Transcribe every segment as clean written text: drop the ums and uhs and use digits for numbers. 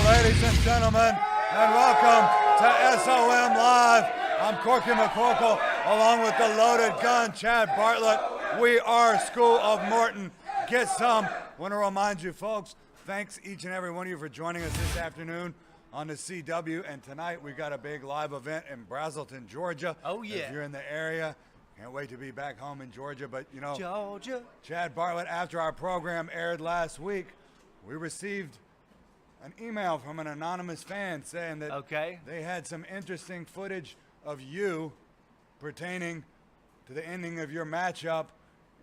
Ladies and gentlemen, and welcome to SOM Live. I'm Corky McCorkle, along with the loaded gun, Chad Bartlett. We are School of Morton. Get some. Want to remind you, folks, thanks each and every one of you for joining us this afternoon on the CW. And tonight we've got a big live event in Brazelton, Georgia. Oh, yeah. If you're in the area, can't wait to be back home in Georgia. But, you know, Georgia. Chad Bartlett, after our program aired last week, we received an email from an anonymous fan saying that they had some interesting footage of you pertaining to the ending of your matchup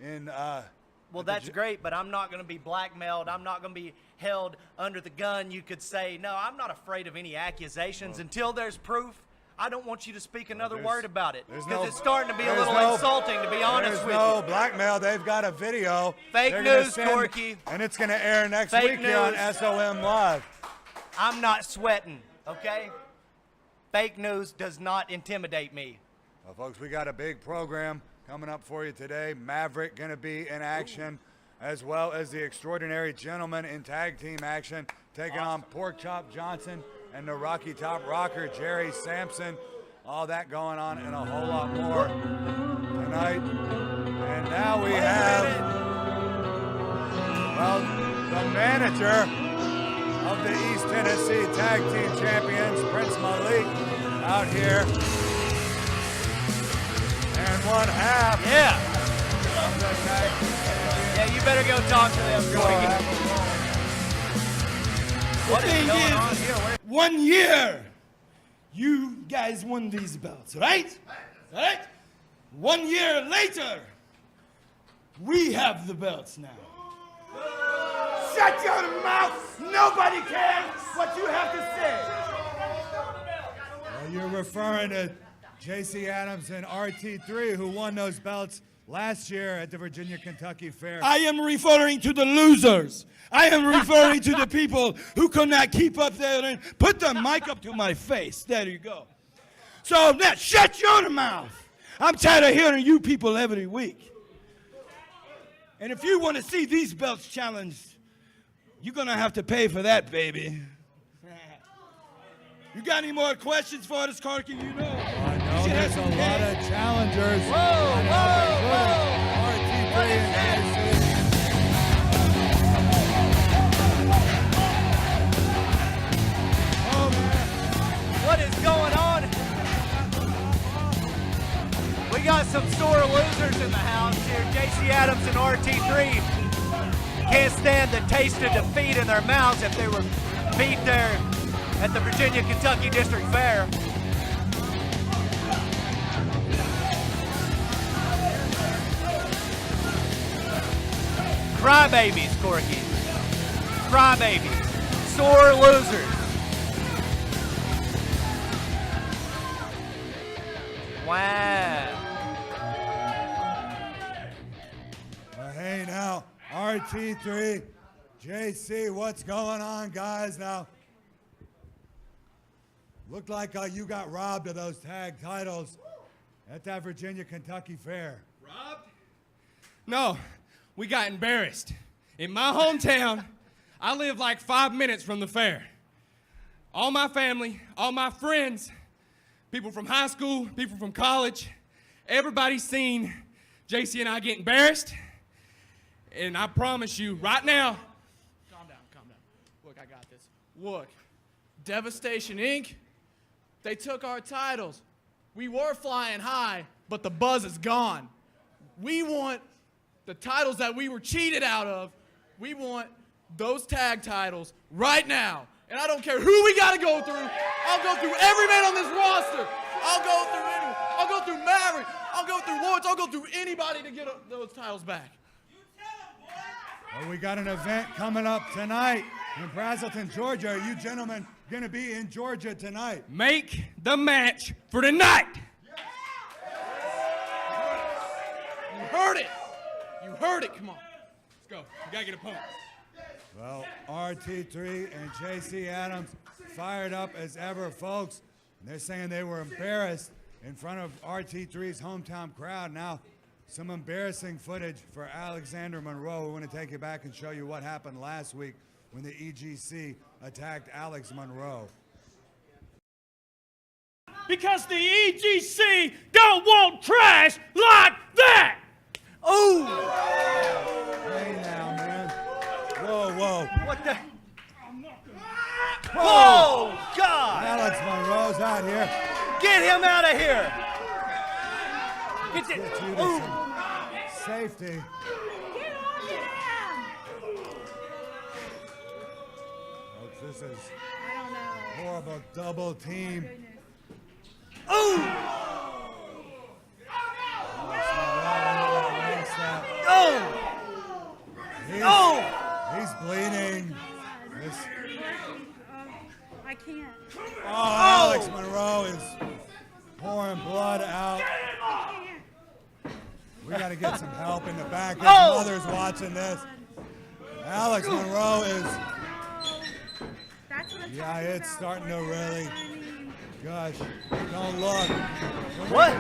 in well, that's great, but I'm not going to be blackmailed. I'm not going to be held under the gun. You could say, no, I'm not afraid of any accusations. Until there's proof, I don't want you to speak another word about it, because it's starting to be a little insulting, to be honest with you. There's no blackmail. They've got a video. Fake news, Corky. And it's going to air next week here on SOM Live. I'm not sweating, okay? Fake news does not intimidate me. Well, folks, we got a big program coming up for you today. Maverick going to be in action, as well as the Extraordinary Gentleman in tag team action, taking on Pork Chop Johnson and the Rocky Top Rocker, Jerry Sampson. All that going on and a whole lot more tonight. And now we have, well, the manager of the East Tennessee Tag Team Champions, Prince Malik, out here. And one half of the tag team champions. Yeah, you better go talk to them, Corky. What is going on here? 1 year, you guys won these belts, right? Right? 1 year later, we have the belts now. Shut your mouth! Nobody cares what you have to say. Well, you're referring to J.C. Adams and RT3, who won those belts last year at the Virginia-Kentucky Fair. I am referring to the losers. I am referring to the people who could not keep up there and put the mic up to my face. There you go. So now, shut your mouth. I'm tired of hearing you people every week. And if you want to see these belts challenged, you're going to have to pay for that, baby. You got any more questions for us, Corky? You know. I know there's a lot of challengers. Whoa, whoa, RT3 What is and that? Oh, man. What is going on? We got some sore losers in the house here. J.C. Adams and RT3 can't stand the taste of defeat in their mouths if they were beat there at the Virginia-Kentucky District Fair. Crybabies, Corky. Crybabies. Sore losers. Wow. Hey, now, RT3, JC, what's going on, guys? Now, looked like you got robbed of those tag titles at that Virginia-Kentucky Fair. Robbed? No, we got embarrassed. In my hometown, I live like 5 minutes from the fair. All my family, all my friends, people from high school, people from college, everybody's seen JC and I get embarrassed, and I promise you right now, calm down. Look, I got this. Look, Devastation Inc., they took our titles. We were flying high, but the buzz is gone. We want the titles that we were cheated out of. We want those tag titles right now. And I don't care who we got to go through. I'll go through every man on this roster. I'll go through anyone. I'll go through Maverick. I'll go through Lawrence. I'll go through anybody to get those titles back. Well, we got an event coming up tonight in Brazelton, Georgia. Are you gentlemen going to be in Georgia tonight? Make the match for tonight. You heard it. You heard it. Come on. Let's go. We got to get opponents. Well, RT3 and JC Adams fired up as ever, folks. They're saying they were embarrassed in front of RT3's hometown crowd. Now, some embarrassing footage for Alexander Monroe. We want to take you back and show you what happened last week when the EGC attacked Alex Monroe. Because the EGC don't want trash like that! Oh! Hey now, man. Whoa. What the? Oh, God! Alex Monroe's out here. Get him out of here! Get Get the, you to some safety. Folks, this is horrible double team. oh! He's bleeding. I can't. Alex Monroe is pouring blood out. We got to get some help in the back. His mother's watching this. Alex Monroe is. That's what I'm Yeah, talking it's about. starting to really. I mean, Gosh, don't look. What? And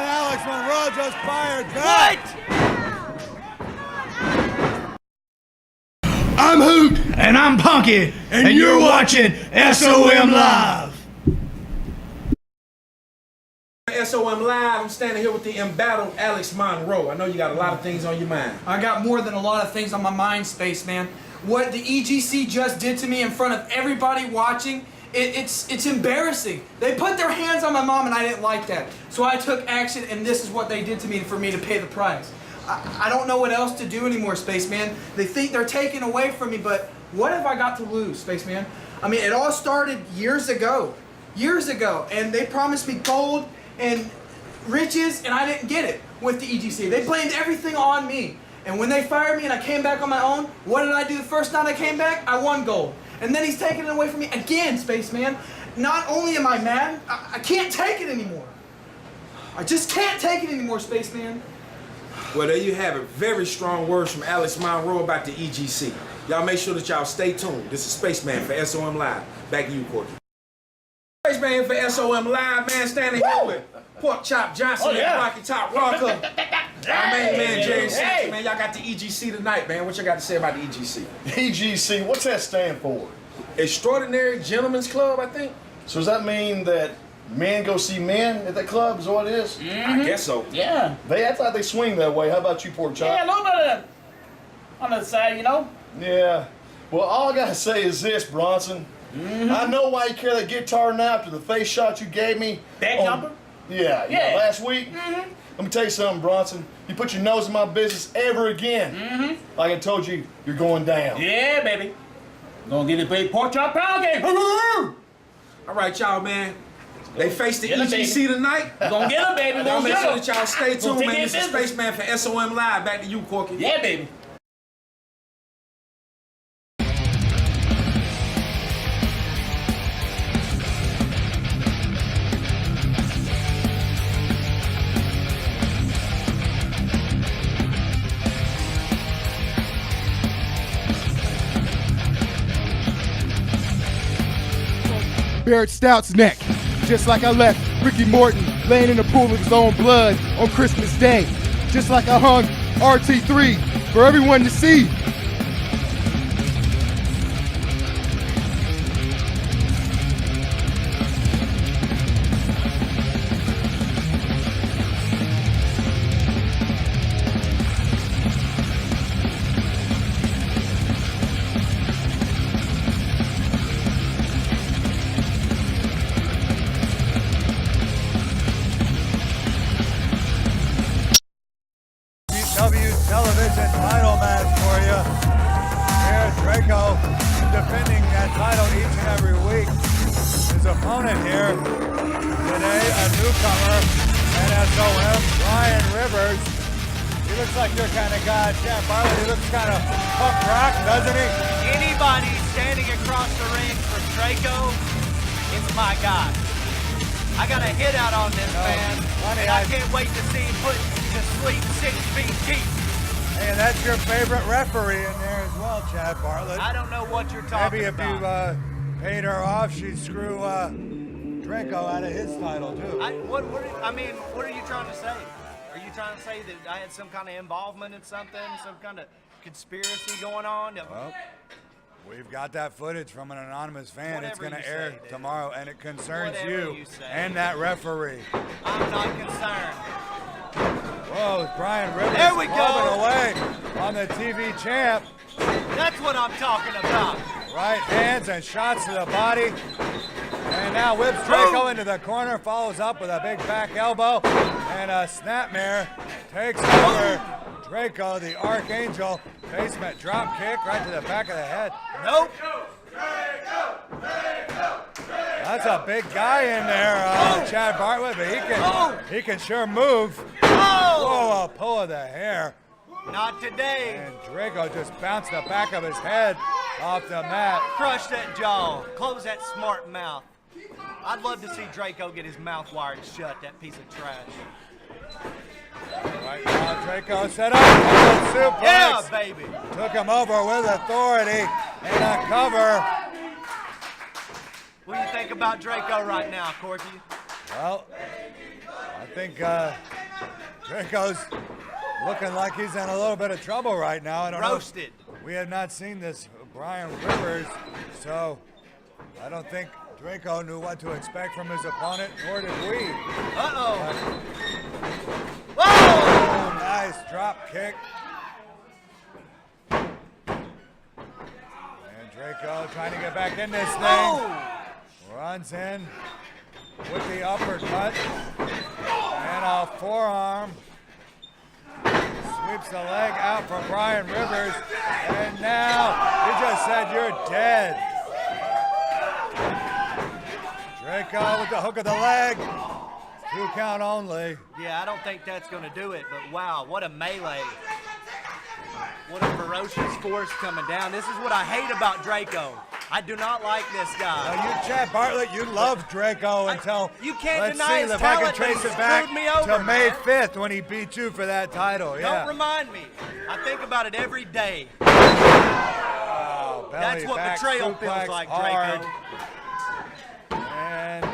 Alex Monroe just fired back. What? I'm Hoot. And I'm Punky. And you're watching SOM Live. SOM Live, I'm standing here with the embattled Alex Monroe. I know you got a lot of things on your mind. I got more than a lot of things on my mind, Spaceman. What the EGC just did to me in front of everybody watching, it's embarrassing. They put their hands on my mom and I didn't like that. So I took action and this is what they did to me for me to pay the price. I don't know what else to do anymore, Spaceman. They think they're taking away from me, but what have I got to lose, Spaceman? I mean, it all started years ago, and they promised me gold and riches, and I didn't get it with the EGC. They blamed everything on me. And when they fired me and I came back on my own, what did I do the first night I came back? I won gold. And then he's taking it away from me again, Spaceman. Not only am I mad, I can't take it anymore. I just can't take it anymore, Spaceman. Well, there you have it. Very strong words from Alex Monroe about the EGC. Y'all make sure that y'all stay tuned. This is Spaceman for SOM Live. Back to you, Corky. Spaceman for SOM Live, man, standing here with Pork Chop Johnson and Rocky Top Rocker. Our main man, Jerry Simpson, man. Y'all got the EGC tonight, man. What you got to say about the EGC? EGC, what's that stand for? Extraordinary Gentlemen's Club, I think. So does that mean that men go see men at that club is what it is? I guess so. Yeah. I thought they swing that way. How about you, Pork Chop? Yeah, a little bit of that on the side, you know. Yeah. Well, all I gotta say is this, Bronson. I know why you carry that guitar now after the face shot you gave me. Back jumper? Yeah, Yeah. last week. Let me tell you something, Bronson. You put your nose in my business ever again. Like I told you, you're going down. Yeah, baby. Gonna get a big pork chop pound game. All right, y'all, man. They face the Get 'em, EGC tonight. Gonna get him, baby. Y'all Gonna make get sure 'em. that y'all stay Gonna tuned, take man. care This of is business. Spaceman for SOM Live. Back to you, Corky. Yeah, baby. Barrett Stout's neck, just like I left Ricky Morton laying in a pool of his own blood on Christmas Day, just like I hung RT3 for everyone to see. And SOM, Brian Rivers. He looks like your kind of guy, Chad Bartlett. He looks kind of punk rock, doesn't he? Anybody standing across the ring from Draco is my guy. I got a hit out on this man, funny, and I can't wait to see him put to sleep 6 feet deep. Hey, that's your favorite referee in there as well, Chad Bartlett. I don't know what you're talking Maybe if about. you paid her off, she'd screw Draco out of his title too. What are you trying to say? Are you trying to say that I had some kind of involvement in something, some kind of conspiracy going on? Well, we've got that footage from an anonymous fan. It's Whatever going to you air say, dude. tomorrow, and it concerns Whatever you you say. and that referee. I'm not concerned. Whoa, Brian Rivers There we clubbing go. away on the TV champ. That's what I'm talking about. Right hands and shots to the body. And now whips Draco into the corner, follows up with a big back elbow. And a snapmare takes over Draco, the Archangel. Basement drop kick right to the back of the head. Nope. That's a big guy in there, Chad Bartlett, but he can sure move. Oh! Whoa, a pull of the hair. Not today. And Draco just bounced the back of his head off the mat. Crush that jaw. Close that smart mouth. I'd love to see Draco get his mouth wired shut, that piece of trash. Right now, Draco set up. Suplex. Yeah, baby. Took him over with authority and a cover. What do you think about Draco right now, Corky? Well, I think Draco's looking like he's in a little bit of trouble right now. I don't Roasted. know. We have not seen this Brian Rivers, so I don't think Draco knew what to expect from his opponent, nor did we. Uh-oh. Whoa! Oh, nice drop kick. And Draco trying to get back in this thing. Oh! Runs in with the uppercut and a forearm. Sweeps the leg out from Brian Rivers. And now he just said you're dead. Draco with the hook of the leg. 2 count only. Yeah, I don't think that's going to do it, but wow, what a melee. What a ferocious force coming down. This is what I hate about Draco. I do not like this guy. Now you, Chad Bartlett, you loved Draco until You can't let's deny see his if I can talent, but trace he it back screwed me over, to May man. 5th when he beat you for that title. Yeah. Don't remind me. I think about it every day. Oh, belly That's what back betrayal suplex feels like, hard. Draco. And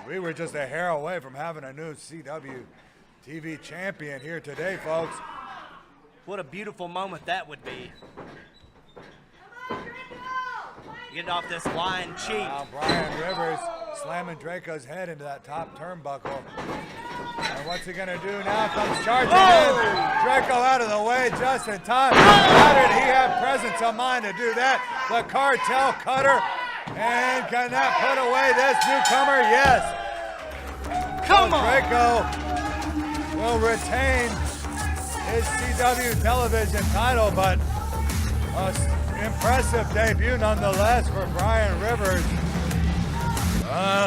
we were just a hair away from having a new CW TV champion here today, folks. What a beautiful moment that would be. Get off this lying cheat. Now Brian Rivers slamming Draco's head into that top turnbuckle. And what's he gonna do now? Comes charging in. Draco out of the way just in time. How did he have presence of mind to do that? The cartel cutter. And can that put away this newcomer? Yes. Come on. Draco will retain his CW television title, but impressive debut nonetheless for Brian Rivers.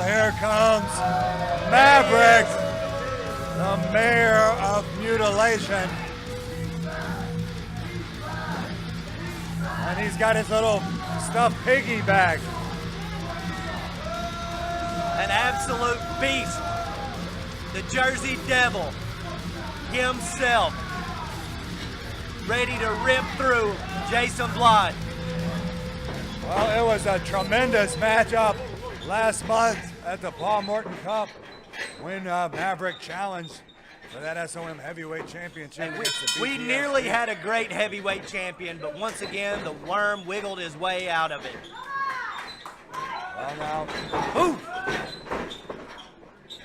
Here comes Maverick, the mayor of mutilation. And he's got his little stuffed piggy bag. An absolute beast. The Jersey Devil himself. Ready to rip through Jason Blood. Well, it was a tremendous matchup last month at the Paul Morton Cup when Maverick challenged for that SOM Heavyweight Championship. We nearly had a great heavyweight champion, but once again, the worm wiggled his way out of it. Well, now, Ooh!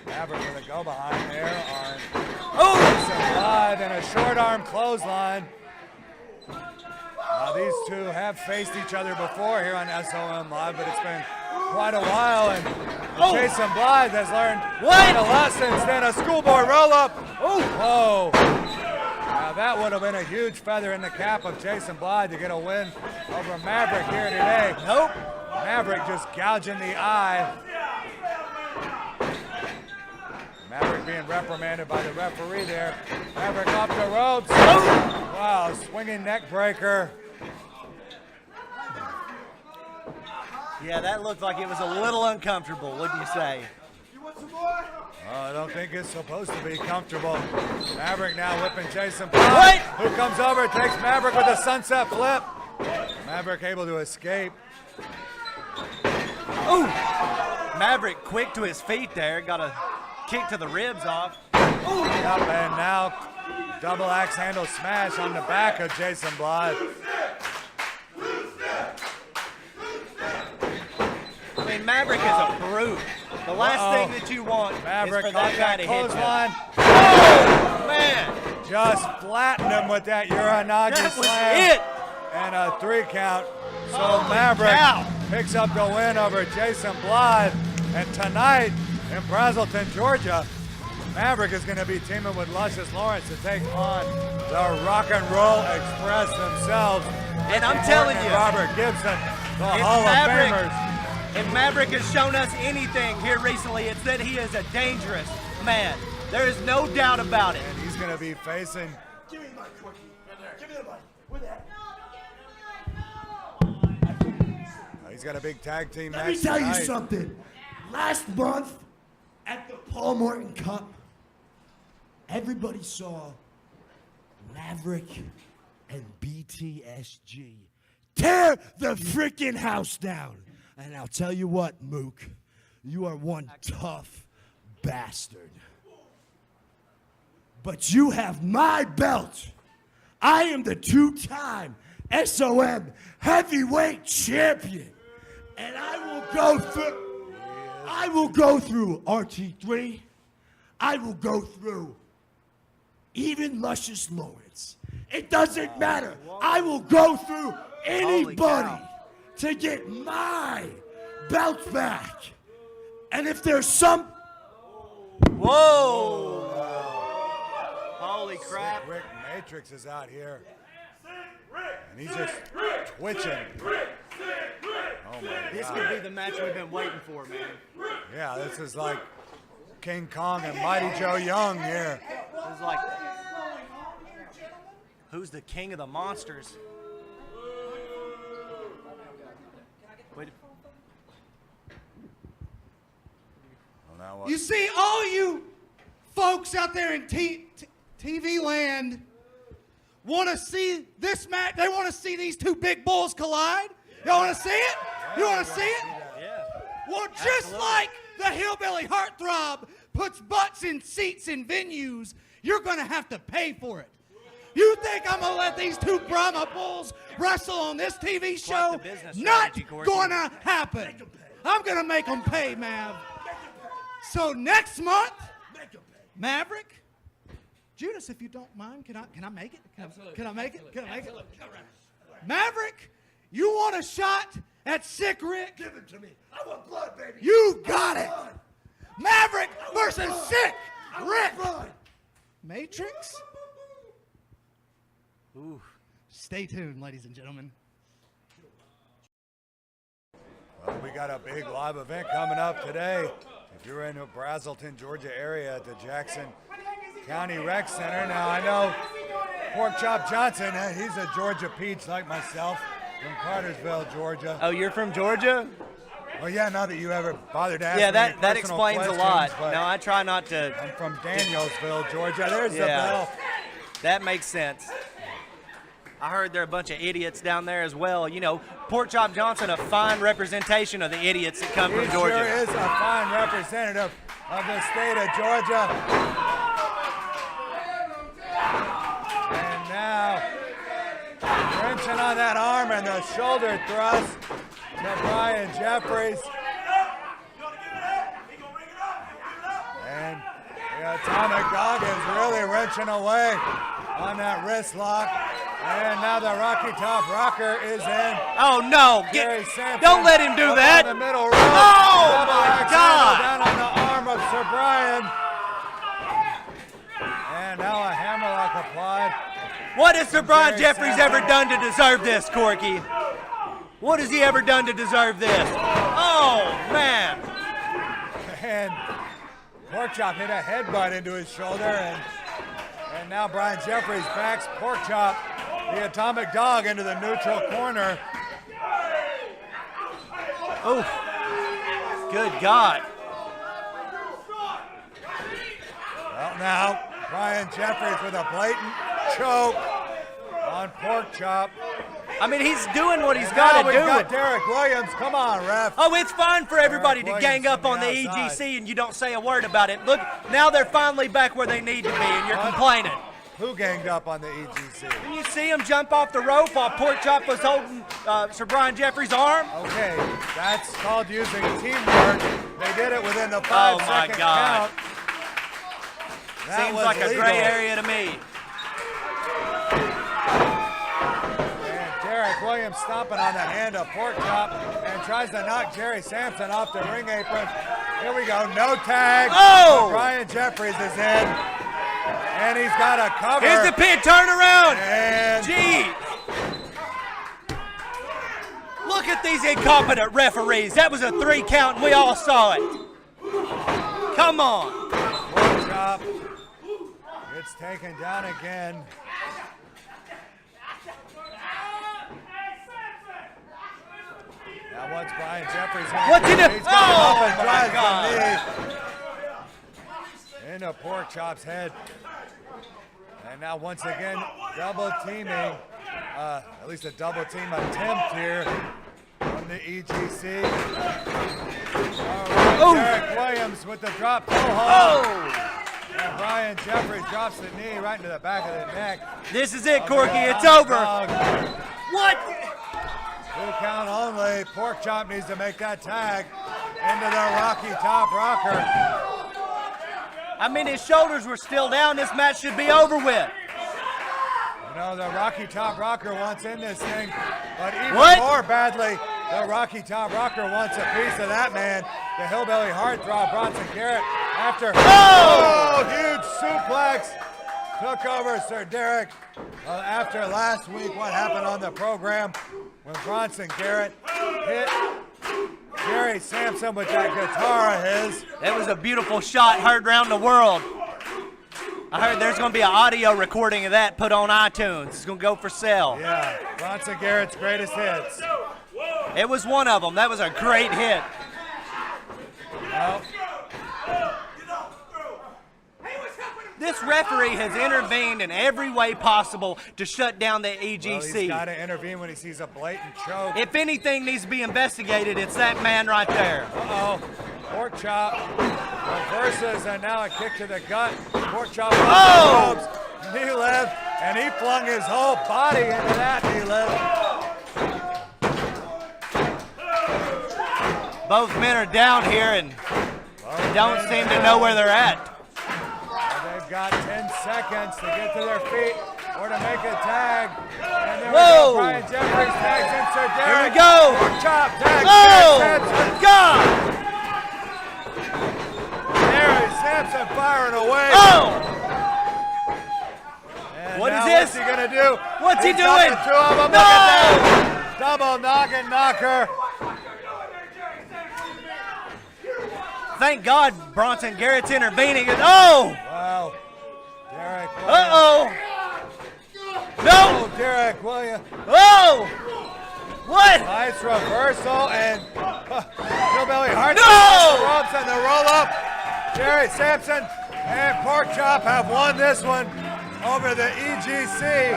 Maverick with a go behind there on Jason Blood and a short arm clothesline. These two have faced each other before here on SOM Live, but it's been quite a while, and Jason Blythe has learned a lessons than a schoolboy roll-up. Whoa. Now that would have been a huge feather in the cap of Jason Blythe to get a win over Maverick here today. Nope. Maverick just gouging the eye. Maverick being reprimanded by the referee there. Maverick off the ropes. Wow, swinging neck breaker. Yeah, that looked like it was a little uncomfortable, wouldn't you say? I don't think it's supposed to be comfortable. Maverick now whipping Jason Blood, who comes over, takes Maverick with a sunset flip. Maverick able to escape. Ooh! Maverick quick to his feet there, got a kick to the ribs off. Ooh. Yep, and now double axe handle smash on the back of Jason Blood. I mean, Maverick is a brute. The last thing that you want Maverick is for that guy to hit you. clothesline. Oh, man! Just flattened him with that Uranagi That was slam. it! And a 3 count. So Holy Maverick cow. picks up the win over Jason Blood. And tonight in Brazelton, Georgia, Maverick is going to be teaming with Luscious Lawrence to take on the Rock and Roll Express themselves. And I'm Ricky telling Morton you, and Robert Gibson, the if Hall Maverick- of Famers. If Maverick has shown us anything here recently, it's that he is a dangerous man. There is no doubt about it. And he's going to be facing. Give me the mic, Quickie. Give me the mic. With that. He's got a big tag team match Let me tell you tonight. something. Last month at the Paul Morton Cup, everybody saw Maverick and BTSG tear the freaking house down. And I'll tell you what, Mook, you are one tough bastard. But you have my belt. I am the 2-time SOM heavyweight champion. And I will go through RT3. I will go through even Luscious Lawrence. It doesn't matter. I will go through anybody to get my belt back. And if there's some... Whoa! Holy crap. Rick Matrix is out here. And he's just twitching. Oh my This God. could be the match we've been waiting for, man. Yeah, this is like King Kong and Mighty Joe Young here. This is like, who's the king of the monsters? Wait. Well, now what? You see, all you folks out there in TV land want to see this match. They want to see these two big bulls collide. Y'all want to see it? You want to see it? Yeah. Well, just like the hillbilly heartthrob puts butts in seats in venues, you're going to have to pay for it. You think I'm going to let these two Brahma bulls wrestle on this TV show? the business Not strategy, Corky. going to happen. I'm going to make them pay, Mav. So next month, Maverick, Judas, if you don't mind, can I make it? Can I make it? Can I make it? Maverick, you want a shot at Sick Rick? Give it to me. I want blood, baby. You got it. Maverick versus Sick Rick. Matrix? Ooh. Stay tuned, ladies and gentlemen. Well, we got a big live event coming up today. If you're in the Brazelton, Georgia area at the Jackson County Rec Center. Now, I know Pork Chop Johnson, he's a Georgia peach like myself from Cartersville, Georgia. Oh, you're from Georgia? Well, yeah, not that you ever bothered to ask Yeah, me that any personal explains a lot. questions, but No, I try not to. I'm from Danielsville, Georgia. There's the Yeah. bell. That makes sense. I heard there are a bunch of idiots down there as well. You know, Pork Chop Johnson, a fine representation of the idiots that come from He Georgia. sure is a fine representative of the state of Georgia. And now, wrenching on that arm and the shoulder thrust to Brian Jeffries. And the Atomic Dog is really wrenching away on that wrist lock. And now the Rocky Top Rocker is in. Oh, no. Gary Sampson Don't let him do up that. on the middle rope. Oh, Double my axe God. handle down on the arm of Sir Brian. And now a hammerlock applied. What has Sir Brian Gary Jeffries Sampson. ever done to deserve this, Corky? What has he ever done to deserve this? Oh, man. And Porkchop hit a headbutt into his shoulder, and now Brian Jeffries backs Porkchop, the Atomic Dog, into the neutral corner. Oh, good God. Well, now Brian Jeffries with a blatant choke on Porkchop. I mean, he's doing what he's got to do. We've got Derek Williams. Come on, ref. Oh, it's fine for everybody to gang up on the outside. EGC and you don't say a word about it. Look, now they're finally back where they need to be and you're complaining. Who ganged up on the EGC? Didn't you see him jump off the rope while Porkchop was holding Sir Brian Jeffries' arm? Okay, that's called using teamwork. They did it within the 5-second God. count. That Seems was like a legal. gray area to me. And Derek Williams stomping on the hand of Porkchop and tries to knock Jerry Sampson off the ring apron. Here we go, no tag. Oh! But Brian Jeffries is in, and he's got a cover. Here's the pin turnaround. And Jeez. Look at these incompetent referees. That was a 3 count and we all saw it. Come on. Porkchop gets taken down again. Now what's Brian Jeffries going to What's he do? doing? He's coming Oh, up and my drives God. the knee into Porkchop's head. And now once again, double teaming, at least a double team attempt here from the EGC. All right, Derek Williams with the drop toe hold. And Brian Jeffries drops the knee right into the back of the neck. This is it, of Corky. the It's over. Underdog. What? 2 count only. Porkchop needs to make that tag into the Rocky Top Rocker. I mean, his shoulders were still down. This match should be over with. You know, the Rocky Top Rocker wants in this thing, but even What? more badly, the Rocky Top Rocker wants a piece of that man, the Hillbilly Heartthrob, Bronson Garrett, after huge suplex, took over Sir Derek. After last week, what happened on the program when Bronson Garrett hit Jerry Sampson with that guitar of his. That was a beautiful shot heard around the world. I heard there's going to be an audio recording of that put on iTunes. It's going to go for sale. Yeah, Bronson Garrett's greatest hits. It was one of them. That was a great hit. Well, This referee has intervened in every way possible to shut down the EGC. he's got to intervene when he sees a blatant choke. If anything needs to be investigated, it's that man right there. Uh-oh. Porkchop reverses, and now a kick to the gut. Porkchop Oh! ropes, knee lift, and he flung his whole body into that knee lift. Both men are down here and don't seem to know where they're at. They've got 10 seconds to get to their feet or to make a tag. And there Whoa! we go. Brian Jeffries tags in Sir Derek. Here we go. Porkchop tags Oh, Sampson. God! Jerry Sampson firing away. Oh! And What now is this? What's he gonna do? What's he He's got doing? the 2 of them. No! Look at that. Double noggin knocker. Thank God Bronson Garrett's intervening. Oh! Wow. Derek Williams. Uh-oh! No! Oh, Derek Williams. Oh! What? Nice reversal and Hillbilly Heart. No! The ropes and the roll up. Jerry Sampson and Porkchop have won this one over the EGC.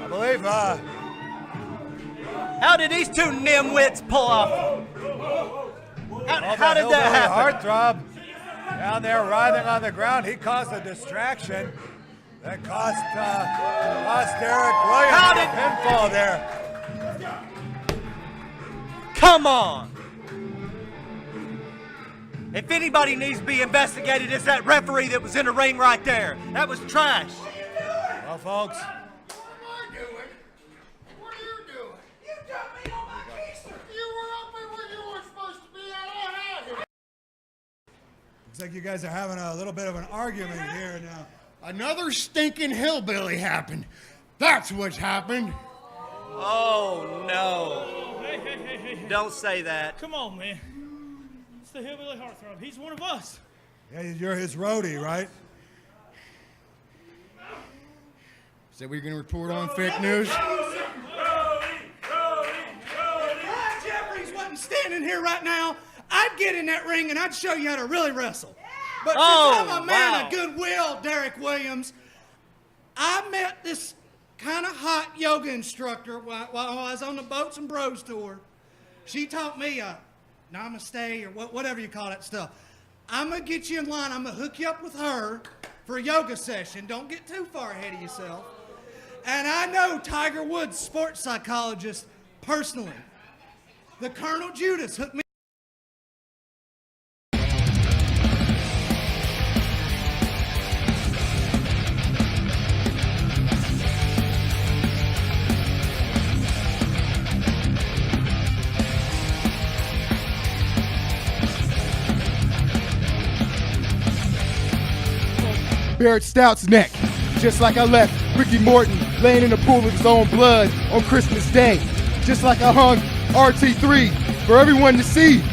I believe How did these 2 nimwits pull off? How did that happen? Heartthrob down there writhing on the ground. He caused a distraction that cost Derek Williams How a did- pinfall there. Come on! If anybody needs to be investigated, it's that referee that was in the ring right there. That was trash. Well, folks, looks like you guys are having a little bit of an argument here now. Another stinking hillbilly happened. That's what's happened. Oh, no. Don't say that. Come on, man. It's the hillbilly heartthrob. He's one of us. Yeah, you're his roadie, right? So we're going to report on fake news? If Ryan Jeffries wasn't standing here right now, I'd get in that ring and I'd show you how to really wrestle. But since I'm a man of goodwill, Derek Williams, I met this kind of hot yoga instructor while I was on the Boats and Bros tour. She taught me namaste or whatever you call that stuff. I'm going to get you in line. I'm going to hook you up with her for a yoga session. Don't get too far ahead of yourself. And I know Tiger Woods, sports psychologist, personally. The Colonel Judas hooked me. Barrett Stout's neck, just like I left Ricky Morton laying in a pool of his own blood on Christmas Day, just like I hung RT3 for everyone to see.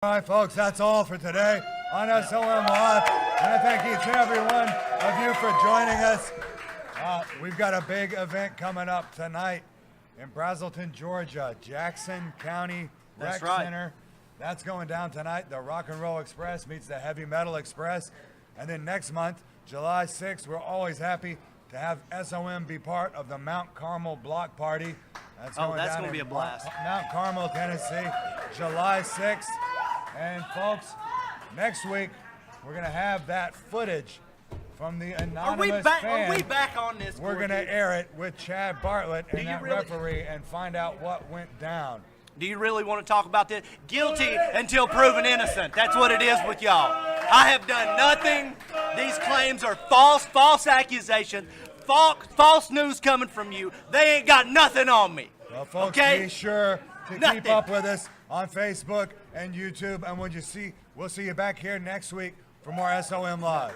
All right, folks, that's all for today on SOM Live. And I thank each and every one of you for joining us. We've got a big event coming up tonight in Brazelton, Georgia, Jackson County Rec Center. That's going down tonight. The Rock and Roll Express meets the Heavy Metal Express. And then next month, July 6th, we're always happy to have SOM be part of the Mount Carmel Block Party. That's going to be a blast. Mount Carmel, Tennessee, July 6th. And folks, next week we're gonna have that footage from the anonymous fan. Are we back on this? We're gonna air it with Chad Bartlett and that referee and find out what went down. Do you really want to talk about this? Guilty until proven innocent. That's what it is with y'all. I have done nothing. These claims are false accusations, false news coming from you. They ain't got nothing on me. Well, folks, okay? be sure to keep up with us on Facebook and YouTube, and we'll see you back here next week for more SOM Live.